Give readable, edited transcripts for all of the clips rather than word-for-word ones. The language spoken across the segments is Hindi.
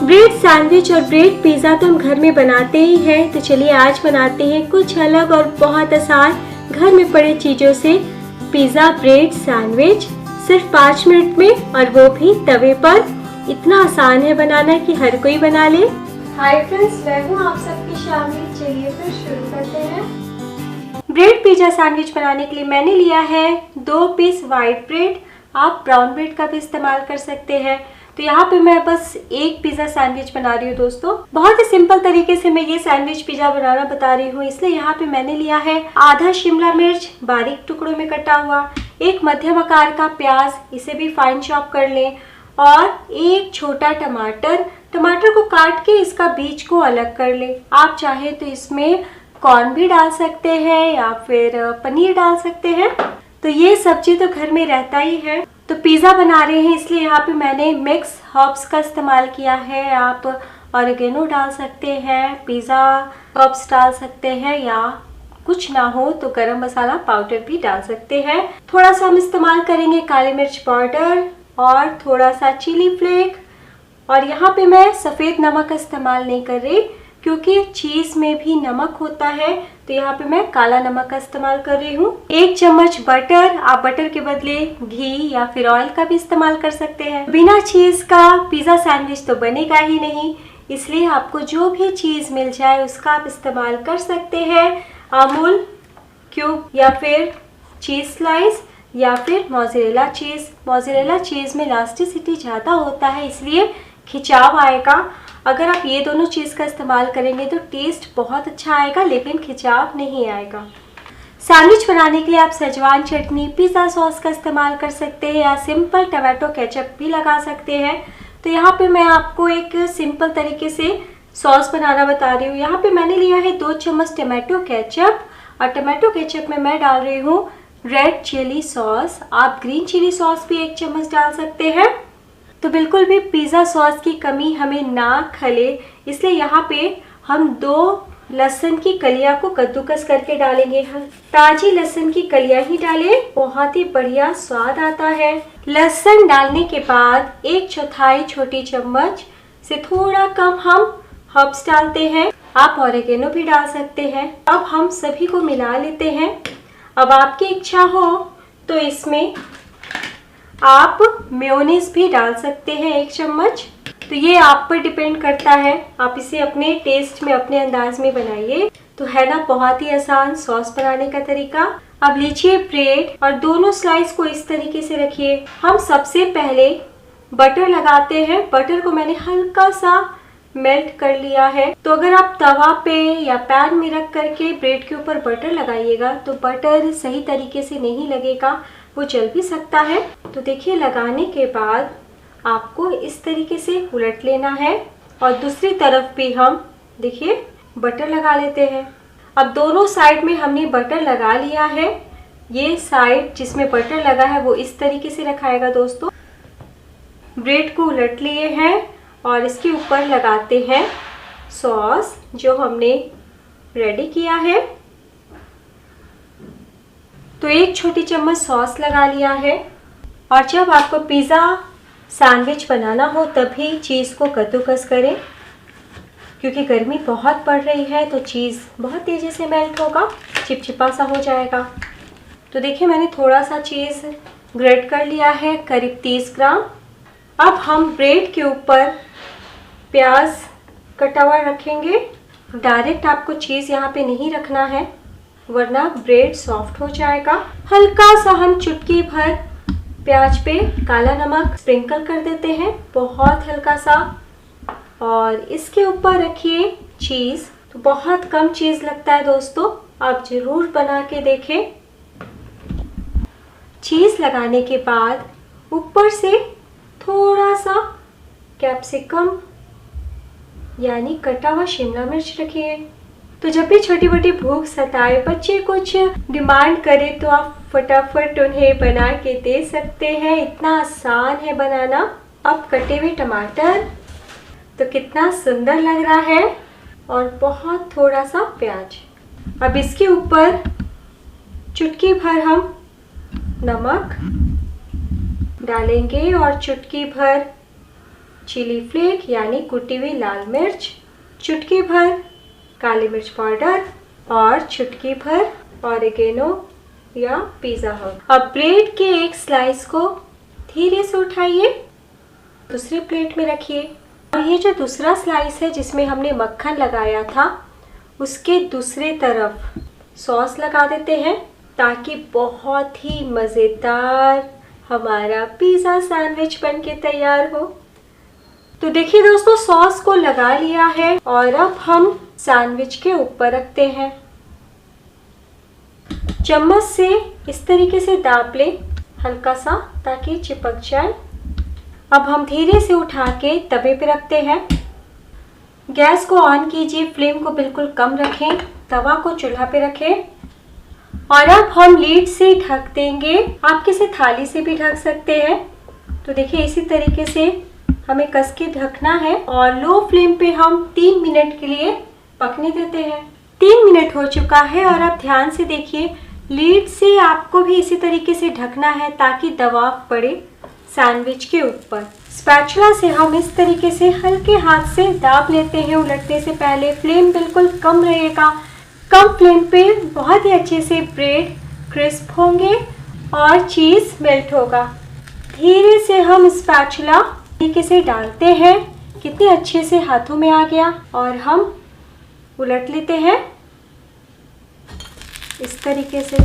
ब्रेड सैंडविच और ब्रेड पिज़्ज़ा तो हम घर में बनाते ही हैं, तो चलिए आज बनाते हैं कुछ अलग और बहुत आसान घर में पड़े चीज़ों से पिज़्ज़ा ब्रेड सैंडविच सिर्फ 5 मिनट में, और वो भी तवे पर। इतना आसान है बनाना कि हर कोई बना ले। हाय फ्रेंड्स, मैं हूँ आप सबकी शामिल। चलिए फिर शुरू करते हैं। ब्रेड पिज़्ज़ा सैंडविच बनाने के लिए मैंने लिया है 2 पीस वाइट ब्रेड। आप ब्राउन ब्रेड का भी इस्तेमाल कर सकते हैं। तो यहाँ पे मैं बस एक पिज़्ज़ा सैंडविच बना रही हूँ दोस्तों। बहुत ही सिंपल तरीके से मैं ये सैंडविच पिज़्ज़ा बनाना बता रही हूँ, इसलिए यहाँ पे मैंने लिया है आधा शिमला मिर्च बारीक टुकड़ों में कटा हुआ, एक मध्यम आकार का प्याज, इसे भी फाइन चॉप कर लें, और एक छोटा टमाटर। टमाटर को काट के इसका बीज को अलग कर लें। आप चाहे तो इसमें कॉर्न भी डाल सकते हैं या फिर पनीर डाल सकते हैं। तो ये सब्जी तो घर में रहता ही है। तो पिज़्ज़ा बना रहे हैं इसलिए यहाँ पे मैंने मिक्स हर्ब्स का इस्तेमाल किया है। आप ऑरिगेनो डाल सकते हैं, पिज़्ज़ा हर्ब्स डाल सकते हैं, या कुछ ना हो तो गरम मसाला पाउडर भी डाल सकते हैं। थोड़ा सा हम इस्तेमाल करेंगे काली मिर्च पाउडर और थोड़ा सा चिली फ्लेक। और यहाँ पे मैं सफ़ेद नमक का इस्तेमाल नहीं कर रही क्योंकि चीज़ में भी नमक होता है, तो यहाँ पे मैं काला नमक का इस्तेमाल कर रही हूँ। 1 चम्मच बटर, आप बटर के बदले घी या फिर ऑयल का भी इस्तेमाल कर सकते हैं। बिना चीज़ का पिज़्ज़ा सैंडविच तो बनेगा ही नहीं, इसलिए आपको जो भी चीज़ मिल जाए उसका आप इस्तेमाल कर सकते हैं। अमूल क्यूब या फिर चीज़ स्लाइस या फिर मोज़रेला चीज़। मोज़रेला चीज़ में इलास्टिसिटी ज़्यादा होता है, इसलिए खिंचाव आएगा। अगर आप ये दोनों चीज़ का इस्तेमाल करेंगे तो टेस्ट बहुत अच्छा आएगा, लेकिन खिंचाव नहीं आएगा। सैंडविच बनाने के लिए आप सेजवान चटनी, पिज़्ज़ा सॉस का इस्तेमाल कर सकते हैं, या सिंपल टमाटो केचप भी लगा सकते हैं। तो यहाँ पे मैं आपको एक सिंपल तरीके से सॉस बनाना बता रही हूँ। यहाँ पे मैंने लिया है 2 चम्मच टमाटो केचप, और टमाटो केचप में मैं डाल रही हूँ रेड चिली सॉस। आप ग्रीन चिली सॉस भी 1 चम्मच डाल सकते हैं। तो बिल्कुल भी पिज़्ज़ा सॉस की कमी हमें ना खले, इसलिए यहाँ पे हम 2 लहसुन की कलियां को कद्दूकस करके डालेंगे। हम ताजी लहसुन की कलियां ही डालें, बहुत ही बढ़िया स्वाद आता है। लहसुन डालने के बाद 1/4 छोटी चम्मच से थोड़ा कम हम हर्ब्स डालते हैं। आप ऑरिगेनो भी डाल सकते हैं। अब हम सभी को मिला लेते हैं। अब आपकी इच्छा हो तो इसमें आप मेयोनीज भी डाल सकते हैं 1 चम्मच। तो ये आप पर डिपेंड करता है, आप इसे अपने टेस्ट में, अपने अंदाज में बनाइए। तो है ना बहुत ही आसान सॉस बनाने का तरीका। अब लीजिए ब्रेड और दोनों स्लाइस को इस तरीके से रखिए। हम सबसे पहले बटर लगाते हैं। बटर को मैंने हल्का सा मेल्ट कर लिया है। तो अगर आप तवा पे या पैन में रख करके ब्रेड के ऊपर बटर लगाइएगा तो बटर सही तरीके से नहीं लगेगा, वो जल भी सकता है। तो देखिए, लगाने के बाद आपको इस तरीके से उलट लेना है, और दूसरी तरफ भी हम देखिए बटर लगा लेते हैं। अब दोनों साइड में हमने बटर लगा लिया है। ये साइड जिसमें बटर लगा है वो इस तरीके से रखाएगा दोस्तों। ब्रेड को उलट लिए हैं और इसके ऊपर लगाते हैं सॉस जो हमने रेडी किया है। तो 1 छोटी चम्मच सॉस लगा लिया है। और जब आपको पिज़्ज़ा सैंडविच बनाना हो तभी चीज़ को कद्दूकस करें, क्योंकि गर्मी बहुत पड़ रही है तो चीज़ बहुत तेज़ी से मेल्ट होगा, चिपचिपा सा हो जाएगा। तो देखिए, मैंने थोड़ा सा चीज़ ग्रेट कर लिया है, करीब 30 ग्राम। अब हम ब्रेड के ऊपर प्याज कटा हुआ रखेंगे। डायरेक्ट आपको चीज़ यहाँ पे नहीं रखना है, वरना ब्रेड सॉफ्ट हो जाएगा। हल्का सा हम चुटकी भर प्याज पे काला नमक स्प्रिंकल कर देते हैं, बहुत हल्का सा। और इसके ऊपर रखिए चीज़। तो बहुत कम चीज़ लगता है दोस्तों, आप ज़रूर बना के देखें। चीज़ लगाने के बाद ऊपर से थोड़ा सा कैप्सिकम यानी कटा हुआ शिमला मिर्च रखिए। तो जब भी छोटी मोटी भूख सताए, बच्चे कुछ डिमांड करें, तो आप फटाफट उन्हें बना के दे सकते हैं। इतना आसान है बनाना। अब कटे हुए टमाटर, तो कितना सुंदर लग रहा है, और बहुत थोड़ा सा प्याज। अब इसके ऊपर चुटकी भर हम नमक डालेंगे और चुटकी भर चिली फ्लेक यानी कुटी हुई लाल मिर्च, चुटकी भर काली मिर्च पाउडर और चुटकी भर ऑरिगेनो या पिज़्ज़ा हर्ब। अब ब्रेड के एक स्लाइस को धीरे से उठाइए, दूसरी प्लेट में रखिए और ये जो दूसरा स्लाइस है जिसमें हमने मक्खन लगाया था उसके दूसरे तरफ सॉस लगा देते हैं ताकि बहुत ही मज़ेदार हमारा पिज़्ज़ा सैंडविच बनके तैयार हो। तो देखिए दोस्तों, सॉस को लगा लिया है और अब हम सैंडविच के ऊपर रखते हैं। चम्मच से इस तरीके से दाब लें हल्का सा ताकि चिपक जाए। अब हम धीरे से उठा के तवे पे रखते हैं। गैस को ऑन कीजिए, फ्लेम को बिल्कुल कम रखें, तवा को चूल्हा पे रखें और अब हम लीड से ढक देंगे। आप किसी थाली से भी ढक सकते हैं। तो देखिए इसी तरीके से हमें कस के ढकना है और लो फ्लेम पे हम 3 मिनट के लिए पकने देते हैं। 3 मिनट हो चुका है और अब ध्यान से देखिए, लीड से आपको भी इसी तरीके से ढकना है ताकि दबाव पड़े सैंडविच के ऊपर। स्पैचुला से हम इस तरीके से हल्के हाथ से दाब लेते हैं उलटने से पहले। फ्लेम बिल्कुल कम रहेगा। कम फ्लेम पे बहुत ही अच्छे से ब्रेड क्रिस्प होंगे और चीज़ मेल्ट होगा। धीरे से हम स्पैचुला तरीके से डालते हैं। कितने अच्छे से हाथों में आ गया और हम उलट लेते हैं इस तरीके से।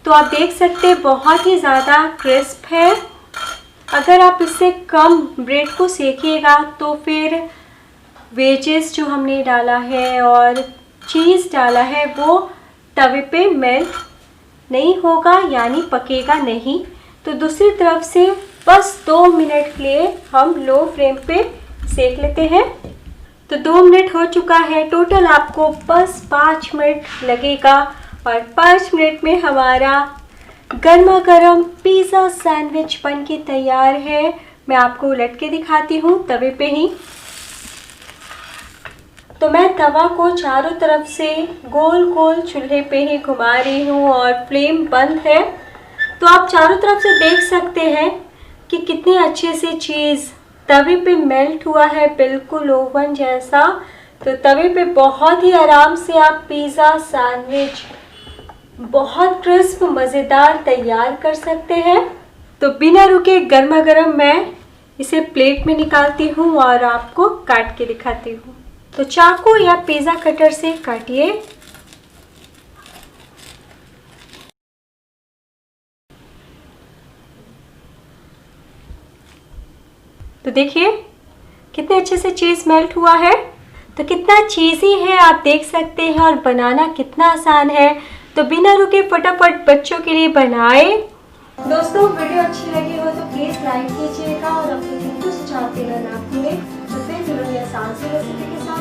तो आप देख सकते हैं बहुत ही ज़्यादा क्रिस्प है। अगर आप इससे कम ब्रेड को सेकिएगा तो फिर वेजेस जो हमने डाला है और चीज़ डाला है वो तवे पे मेल्ट नहीं होगा यानी पकेगा नहीं। तो दूसरी तरफ से बस 2 मिनट के लिए हम लो फ्लेम पे सेक लेते हैं। तो 2 मिनट हो चुका है। टोटल आपको बस 5 मिनट लगेगा और 5 मिनट में हमारा गर्मा गर्म पिज़्ज़ा सैंडविच बन के तैयार है। मैं आपको उलट के दिखाती हूँ तवे पे ही। तो मैं तवा को चारों तरफ से गोल गोल चूल्हे पे ही घुमा रही हूँ और फ्लेम बंद है। तो आप चारों तरफ से देख सकते हैं कि कितने अच्छे से चीज़ तवे पे मेल्ट हुआ है, बिल्कुल ओवन जैसा। तो तवे पे बहुत ही आराम से आप पिज़्ज़ा सैंडविच बहुत क्रिस्प मज़ेदार तैयार कर सकते हैं। तो बिना रुके गर्मा गर्म मैं इसे प्लेट में निकालती हूँ और आपको काट के दिखाती हूँ। तो चाकू या पिज़्ज़ा कटर से काटिए। तो देखिए कितने अच्छे से चीज़ मेल्ट हुआ है। तो कितना चीज़ी है आप देख सकते हैं और बनाना कितना आसान है। तो बिना रुके फटाफट बच्चों के लिए बनाएं। दोस्तों वीडियो अच्छी लगी हो तो प्लीज़ लाइक कीजिएगा और अपने दोस्तों से सुझाव देना ना भूलें। तो फिर मिलेंगे आसान सी रेसिपी के साथ।